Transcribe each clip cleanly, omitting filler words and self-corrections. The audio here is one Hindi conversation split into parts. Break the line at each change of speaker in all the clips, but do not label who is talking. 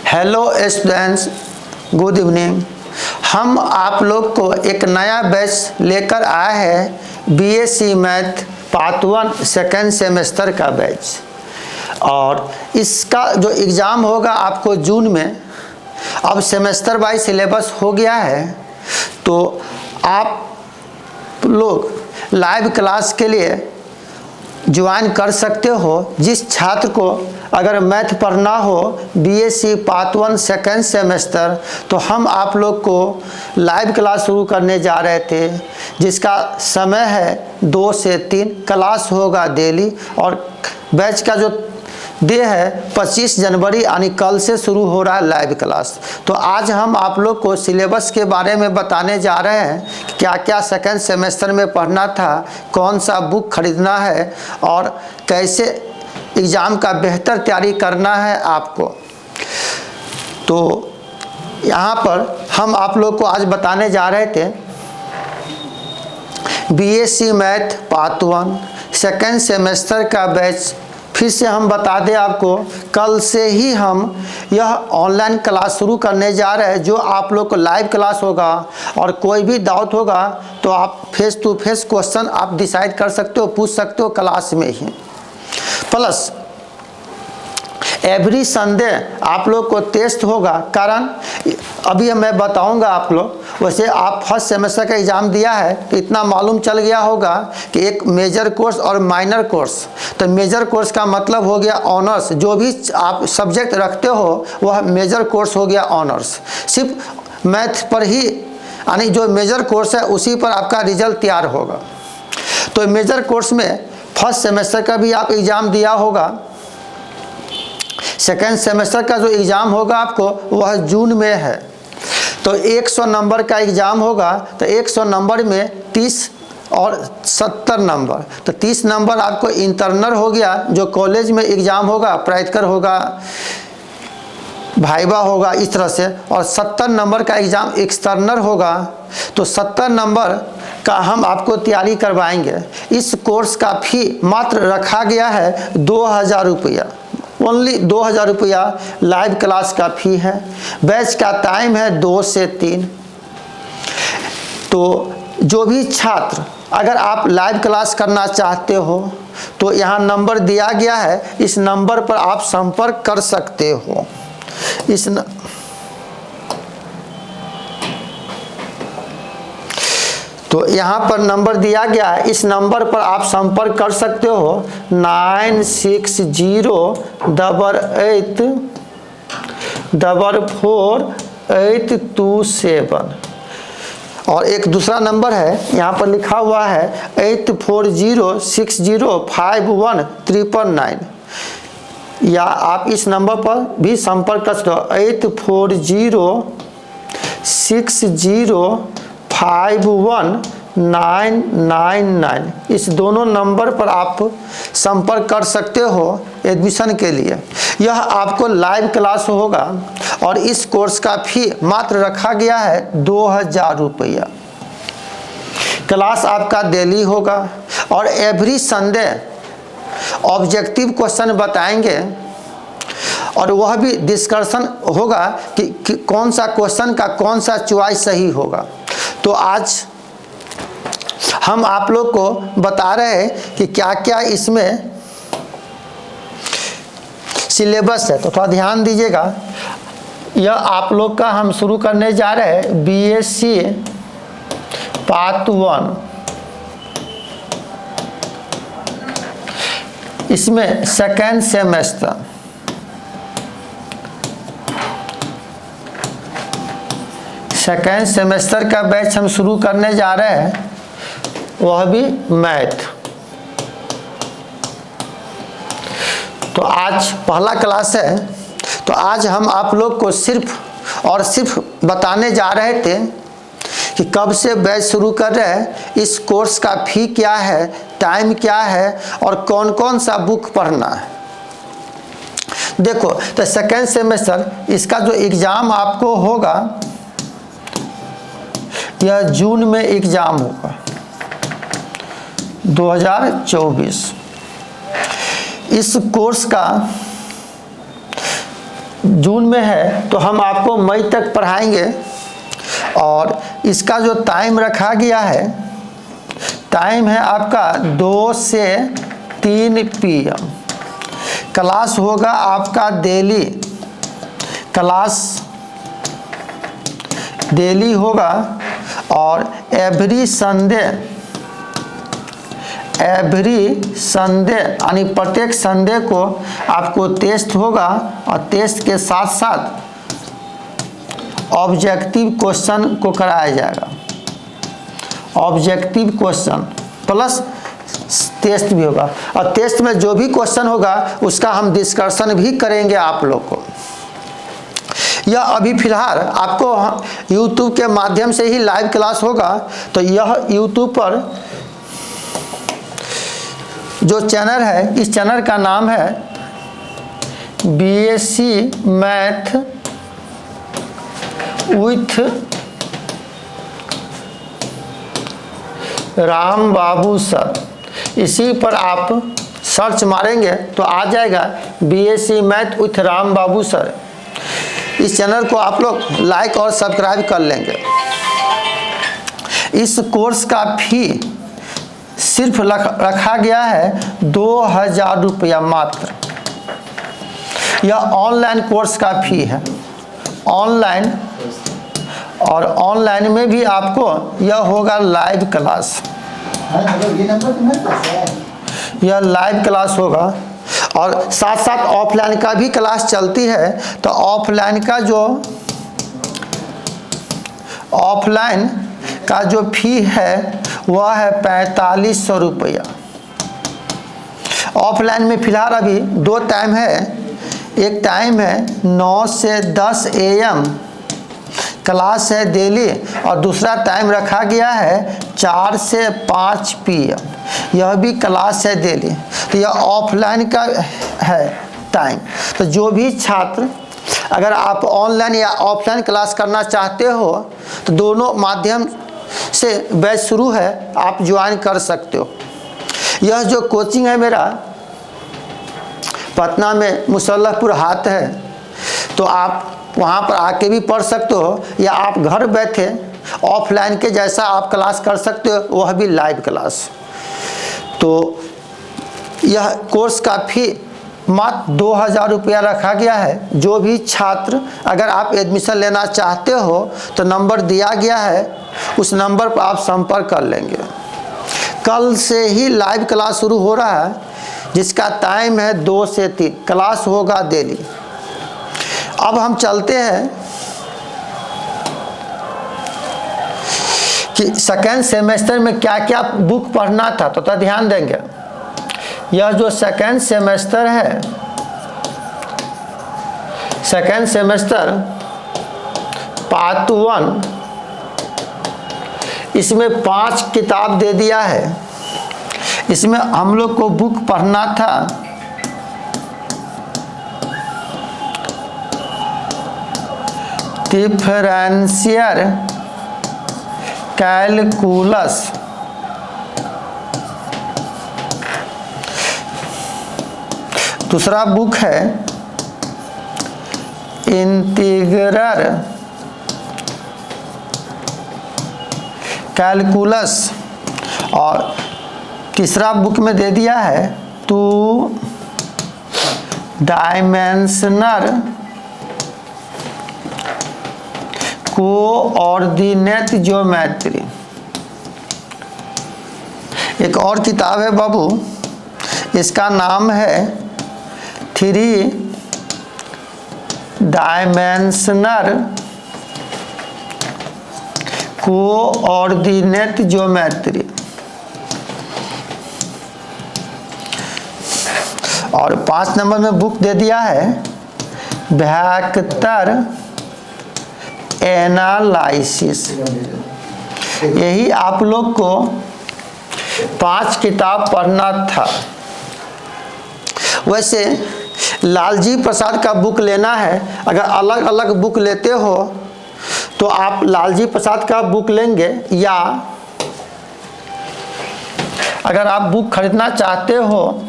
Hello students, good evening. हम आप लोग को एक नया बैच लेकर आए हैं BSc math part 1 second semester का बैच। और इसका जो एग्ज़ाम होगा आपको जून में। अब सेमेस्टर वाइज सिलेबस हो गया है, तो आप लोग लाइव क्लास के लिए ज्वाइन कर सकते हो। जिस छात्र को अगर मैथ पढ़ना हो बीएससी पार्ट 1 सेकेंड सेमेस्टर, तो हम आप लोग को लाइव क्लास शुरू करने जा रहे थे, जिसका समय है 2 से 3 क्लास होगा डेली। और बैच का जो डे है 25 जनवरी यानी कल से शुरू हो रहा है लाइव क्लास। तो आज हम आप लोग को सिलेबस के बारे में बताने जा रहे हैं, क्या क्या सेकेंड सेमेस्टर में पढ़ना था, कौन सा बुक खरीदना है और कैसे एग्ज़ाम का बेहतर तैयारी करना है आपको। तो यहाँ पर हम आप लोग को आज बताने जा रहे थे BSc math part 1 second semester का बैच। फिर से हम बता दें आपको, कल से ही हम यह ऑनलाइन क्लास शुरू करने जा रहे हैं, जो आप लोग को लाइव क्लास होगा। और कोई भी डाउट होगा तो आप फेस टू फेस क्वेश्चन आप डिसाइड कर सकते हो, पूछ सकते हो क्लास में ही। प्लस एवरी संडे आप लोग को टेस्ट होगा। कारण अभी मैं बताऊंगा आप लोग, वैसे आप फर्स्ट सेमेस्टर का एग्ज़ाम दिया है तो इतना मालूम चल गया होगा कि एक मेजर कोर्स और माइनर कोर्स। तो मेजर कोर्स का मतलब हो गया ऑनर्स, जो भी आप सब्जेक्ट रखते हो वह मेजर कोर्स हो गया ऑनर्स। सिर्फ मैथ पर ही, यानी जो मेजर कोर्स है उसी पर आपका रिजल्ट तैयार होगा। तो मेजर कोर्स में फर्स्ट सेमेस्टर का भी आप एग्ज़ाम दिया होगा। सेकेंड सेमेस्टर का जो एग्ज़ाम होगा आपको वह जून में है। तो 100 नंबर का एग्ज़ाम होगा। तो 100 नंबर में 30 और 70 नंबर, तो 30 नंबर आपको इंटरनल हो गया, जो कॉलेज में एग्ज़ाम होगा, प्रैक्टिकल होगा, भाइवा होगा, इस तरह से। और 70 नंबर का एग्ज़ाम एक्सटर्नल होगा। तो 70 नंबर का हम आपको तैयारी करवाएंगे। इस कोर्स का फी मात्र रखा गया है 2000 रुपया, ओनली 2000 रुपया लाइव क्लास का फी है। बैच का टाइम है 2 से 3। तो जो भी छात्र अगर आप लाइव क्लास करना चाहते हो तो यहाँ नंबर दिया गया है, इस नंबर पर आप संपर्क कर सकते हो। तो यहाँ पर नंबर दिया गया है, इस नंबर पर आप संपर्क कर सकते हो 9604442827। और एक दूसरा नंबर है, यहाँ पर लिखा हुआ है 8406051999। या आप इस नंबर पर भी संपर्क कर सकते हो 8406051999। इस दोनों नंबर पर आप संपर्क कर सकते हो एडमिशन के लिए। यह आपको लाइव क्लास होगा और इस कोर्स का फी मात्र रखा गया है 2000 रुपया। क्लास आपका डेली होगा और एवरी संडे ऑब्जेक्टिव क्वेश्चन बताएंगे, और वह भी डिस्कशन होगा कि कौन सा क्वेश्चन का कौन सा चॉइस सही होगा। तो आज हम आप लोग को बता रहे हैं कि क्या क्या इसमें सिलेबस है, तो थोड़ा ध्यान दीजिएगा। यह आप लोग का हम शुरू करने जा रहे हैं बीएससी पार्ट 1। इसमें सेकेंड सेमेस्टर का बैच हम शुरू करने जा रहे हैं, वह भी मैथ। तो आज पहला क्लास है। तो आज हम आप लोग को सिर्फ और सिर्फ बताने जा रहे थे कि कब से बैच शुरू कर रहे हैं, इस कोर्स का फी क्या है, टाइम क्या है और कौन कौन सा बुक पढ़ना है। देखो, तो सेकेंड सेमेस्टर इसका जो एग्ज़ाम आपको होगा, यह जून में एग्ज़ाम होगा 2024। इस कोर्स का जून में है तो हम आपको मई तक पढ़ाएंगे। और इसका जो टाइम रखा गया है, टाइम है आपका 2 से 3 PM। क्लास होगा आपका डेली, क्लास डेली होगा। और एवरी संडे यानी प्रत्येक संडे को आपको टेस्ट होगा। और टेस्ट के साथ साथ ऑब्जेक्टिव क्वेश्चन को कराया जाएगा। ऑब्जेक्टिव क्वेश्चन प्लस टेस्ट भी होगा। और टेस्ट में जो भी क्वेश्चन होगा उसका हम डिस्कशन भी करेंगे आप लोग को। यह अभी फिलहाल आपको YouTube के माध्यम से ही लाइव क्लास होगा। तो यह YouTube पर जो चैनल है, इस चैनल का नाम है BSc math with Ram Babu sir. इसी पर आप सर्च मारेंगे तो आ जाएगा BSc math with Ram Babu sir. इस चैनल को आप लोग लाइक और सब्सक्राइब कर लेंगे। इस कोर्स का फी सिर्फ रखा गया है 2000 रुपया मात्र। यह ऑनलाइन कोर्स का फी है, ऑनलाइन। और ऑनलाइन में भी आपको यह होगा लाइव क्लास। यह लाइव क्लास होगा। और साथ साथ ऑफलाइन का भी क्लास चलती है। तो ऑफलाइन का जो फी है वह है 4500 रुपया। ऑफलाइन में फिलहाल अभी 2 टाइम है। एक टाइम है 9 से 10 AM क्लास है डेली। और दूसरा टाइम रखा गया है 4 से 5 PM। यह भी क्लास है डेली। तो यह ऑफलाइन का है टाइम। तो जो भी छात्र अगर आप ऑनलाइन या ऑफलाइन क्लास करना चाहते हो तो दोनों माध्यम से बैच शुरू है, आप ज्वाइन कर सकते हो। यह जो कोचिंग है मेरा पटना में मुसल्लहपुर हाट है, तो आप वहाँ पर आके भी पढ़ सकते हो। या आप घर बैठे ऑफलाइन के जैसा आप क्लास कर सकते हो, वह भी लाइव क्लास। तो यह कोर्स का फी मात्र 2000 रुपया रखा गया है। जो भी छात्र अगर आप एडमिशन लेना चाहते हो तो नंबर दिया गया है, उस नंबर पर आप संपर्क कर लेंगे। कल से ही लाइव क्लास शुरू हो रहा है, जिसका टाइम है 2 से 3 क्लास होगा डेली। अब हम चलते हैं कि सेकेंड सेमेस्टर में क्या क्या बुक पढ़ना था। तो ध्यान देंगे, यह जो सेकेंड सेमेस्टर है, सेकेंड सेमेस्टर पार्ट 1, इसमें 5 किताब दे दिया है। इसमें हम लोग को बुक पढ़ना था डिफरेंशियल कैलकुलस, दूसरा बुक है इंटीग्रल कैलकुलस। और तीसरा बुक में दे दिया है 2 डायमेंशनल कोऑर्डिनेट ज्योमेट्री। एक और किताब है बाबू, इसका नाम है 3 डायमेंशनल कोऑर्डिनेट ज्योमेट्री। और 5 नंबर में बुक दे दिया है वेक्टर एनालिसिस। यही आप लोग को 5 किताब पढ़ना था। वैसे लालजी प्रसाद का बुक लेना है, अगर अलग अलग बुक लेते हो तो आप लालजी प्रसाद का बुक लेंगे, या अगर आप बुक खरीदना चाहते हो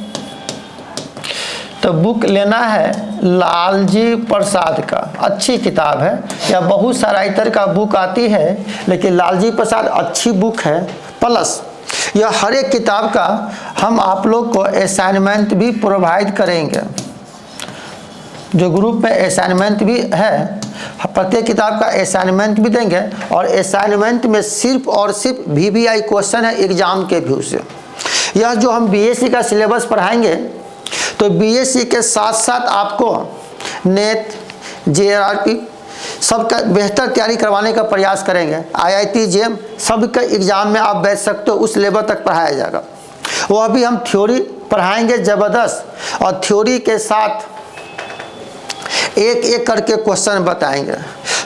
तो बुक लेना है लालजी प्रसाद का, अच्छी किताब है। या बहुत सारा इतर का बुक आती है, लेकिन लालजी प्रसाद अच्छी बुक है। प्लस यह हर एक किताब का हम आप लोग को असाइनमेंट भी प्रोवाइड करेंगे। जो ग्रुप में असाइनमेंट भी है, प्रत्येक किताब का असाइनमेंट भी देंगे। और असाइनमेंट में सिर्फ और सिर्फ VBI क्वेश्चन है एग्जाम के व्यू से। यह जो हम BSc का सिलेबस पढ़ाएंगे, तो BSc के साथ साथ आपको नेट, JRP सबका बेहतर तैयारी करवाने का प्रयास करेंगे। IIT JEM सबका एग्जाम में आप बैठ सकते हो, उस लेवल तक पढ़ाया जाएगा। वह भी हम थ्योरी पढ़ाएंगे ज़बरदस्त, और थ्योरी के साथ एक एक करके क्वेश्चन बताएंगे।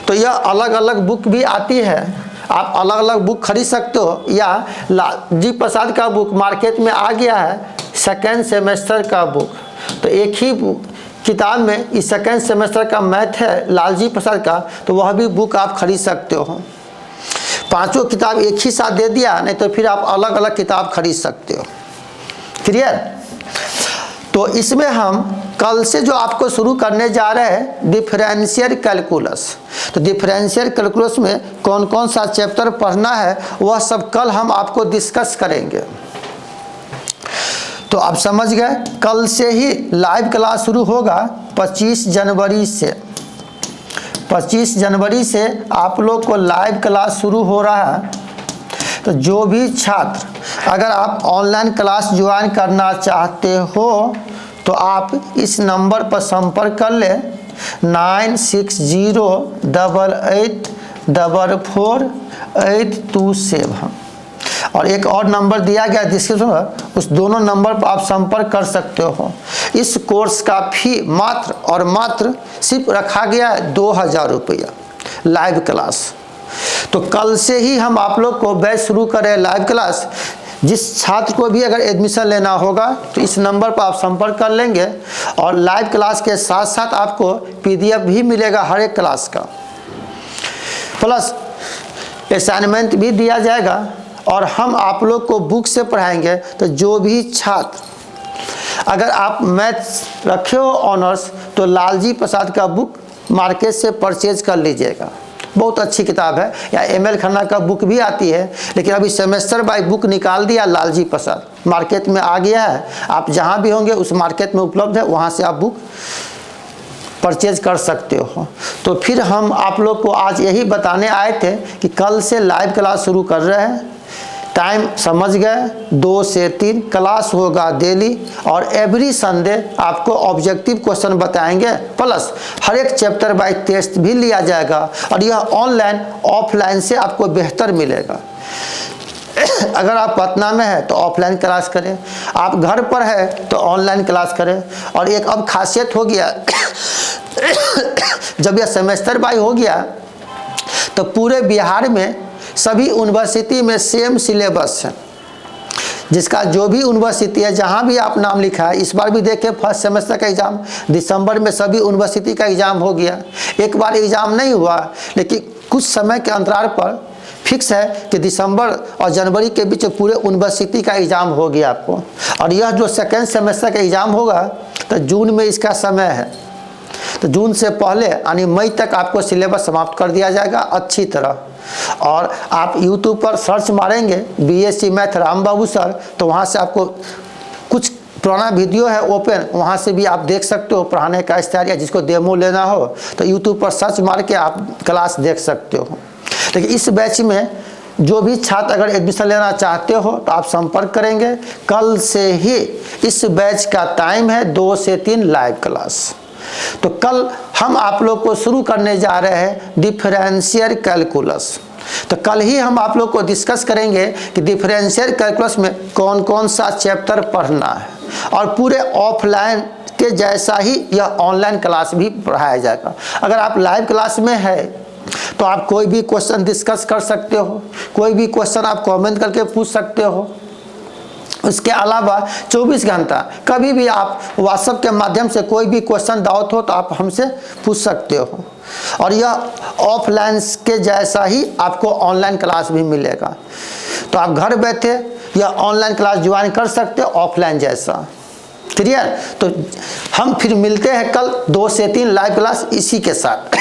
तो यह अलग अलग बुक भी आती है, आप अलग अलग बुक खरीद सकते हो। या लालजी प्रसाद का बुक मार्केट में आ गया है, सेकेंड सेमेस्टर का बुक। तो एक ही किताब में इस सेकेंड सेमेस्टर का मैथ है लालजी प्रसाद का, तो वह भी बुक आप खरीद सकते हो। पांचों किताब एक ही साथ दे दिया, नहीं तो फिर आप अलग अलग किताब खरीद सकते हो। क्लियर? तो इसमें हम कल से जो आपको शुरू करने जा रहे हैं डिफरेंशियल कैलकुलस। तो डिफरेंशियल कैलकुलस में कौन कौन सा चैप्टर पढ़ना है, वह सब कल हम आपको डिस्कस करेंगे। तो आप समझ गए, कल से ही लाइव क्लास शुरू होगा 25 जनवरी से। 25 जनवरी से आप लोग को लाइव क्लास शुरू हो रहा है। तो जो भी छात्र अगर आप ऑनलाइन क्लास ज्वाइन करना चाहते हो, तो आप इस नंबर पर संपर्क कर ले 9608444827। और एक और नंबर दिया गया डिस्क्रिप्शन में, उस दोनों नंबर पर आप संपर्क कर सकते हो। इस कोर्स का फी मात्र और मात्र सिर्फ रखा गया है 2000 रुपया लाइव क्लास। तो कल से ही हम आप लोग को बैच शुरू करें लाइव क्लास। जिस छात्र को भी अगर एडमिशन लेना होगा, तो इस नंबर पर आप संपर्क कर लेंगे। और लाइव क्लास के साथ साथ आपको PDF भी मिलेगा हर एक क्लास का, प्लस असाइनमेंट भी दिया जाएगा। और हम आप लोग को बुक से पढ़ाएंगे। तो जो भी छात्र अगर आप मैथ्स रखे हो ऑनर्स, तो लालजी प्रसाद का बुक मार्केट से परचेज कर लीजिएगा, बहुत अच्छी किताब है। या ML खन्ना का बुक भी आती है, लेकिन अभी सेमेस्टर बाय बुक निकाल दिया लालजी प्रसाद, मार्केट में आ गया है। आप जहां भी होंगे उस मार्केट में उपलब्ध है, वहां से आप बुक परचेज कर सकते हो। तो फिर हम आप लोग को आज यही बताने आए थे कि कल से लाइव क्लास शुरू कर रहे हैं। टाइम समझ गए, 2 से 3 क्लास होगा डेली। और एवरी संडे आपको ऑब्जेक्टिव क्वेश्चन बताएंगे, प्लस हर एक चैप्टर बाय टेस्ट भी लिया जाएगा। और यह ऑनलाइन ऑफलाइन से आपको बेहतर मिलेगा। अगर आप पटना में है तो ऑफलाइन क्लास करें, आप घर पर है तो ऑनलाइन क्लास करें। और एक अब खासियत हो गया जब यह सेमेस्टर बाय हो गया, तो पूरे बिहार में सभी यूनिवर्सिटी में सेम सिलेबस है। जिसका जो भी यूनिवर्सिटी है, जहाँ भी आप नाम लिखा है, इस बार भी देखें फर्स्ट सेमेस्टर का एग्ज़ाम दिसंबर में सभी यूनिवर्सिटी का एग्ज़ाम हो गया। एक बार एग्ज़ाम नहीं हुआ, लेकिन कुछ समय के अंतराल पर फिक्स है कि दिसंबर और जनवरी के बीच पूरे यूनिवर्सिटी का एग्ज़ाम हो गया आपको। और यह जो सेकेंड सेमेस्टर का एग्ज़ाम होगा, तो जून में इसका समय है। तो जून से पहले यानी मई तक आपको सिलेबस समाप्त कर दिया जाएगा अच्छी तरह। और आप YouTube पर सर्च मारेंगे BSc मैथ राम बाबू सर, तो वहाँ से आपको कुछ पुराना वीडियो है ओपन, वहाँ से भी आप देख सकते हो पढ़ाने का स्टाइल। या जिसको डेमो लेना हो तो YouTube पर सर्च मार के आप क्लास देख सकते हो। लेकिन इस बैच में जो भी छात्र अगर एडमिशन लेना चाहते हो, तो आप संपर्क करेंगे। कल से ही इस बैच का टाइम है 2 से 3 लाइव क्लास। तो कल हम आप लोग को शुरू करने जा रहे हैं डिफरेंशियल कैलकुलस। तो कल ही हम आप लोग को डिस्कस करेंगे कि डिफरेंशियल कैलकुलस में कौन कौन सा चैप्टर पढ़ना है। और पूरे ऑफलाइन के जैसा ही यह ऑनलाइन क्लास भी पढ़ाया जाएगा। अगर आप लाइव क्लास में है तो आप कोई भी क्वेश्चन डिस्कस कर सकते हो, कोई भी क्वेश्चन आप कमेंट करके पूछ सकते हो। उसके अलावा 24 घंटा कभी भी आप व्हाट्सएप के माध्यम से कोई भी क्वेश्चन डाउट हो तो आप हमसे पूछ सकते हो। और यह ऑफलाइन के जैसा ही आपको ऑनलाइन क्लास भी मिलेगा। तो आप घर बैठे या ऑनलाइन क्लास ज्वाइन कर सकते हो ऑफलाइन जैसा। क्लियर। तो हम फिर मिलते हैं कल 2 से 3 लाइव क्लास इसी के साथ।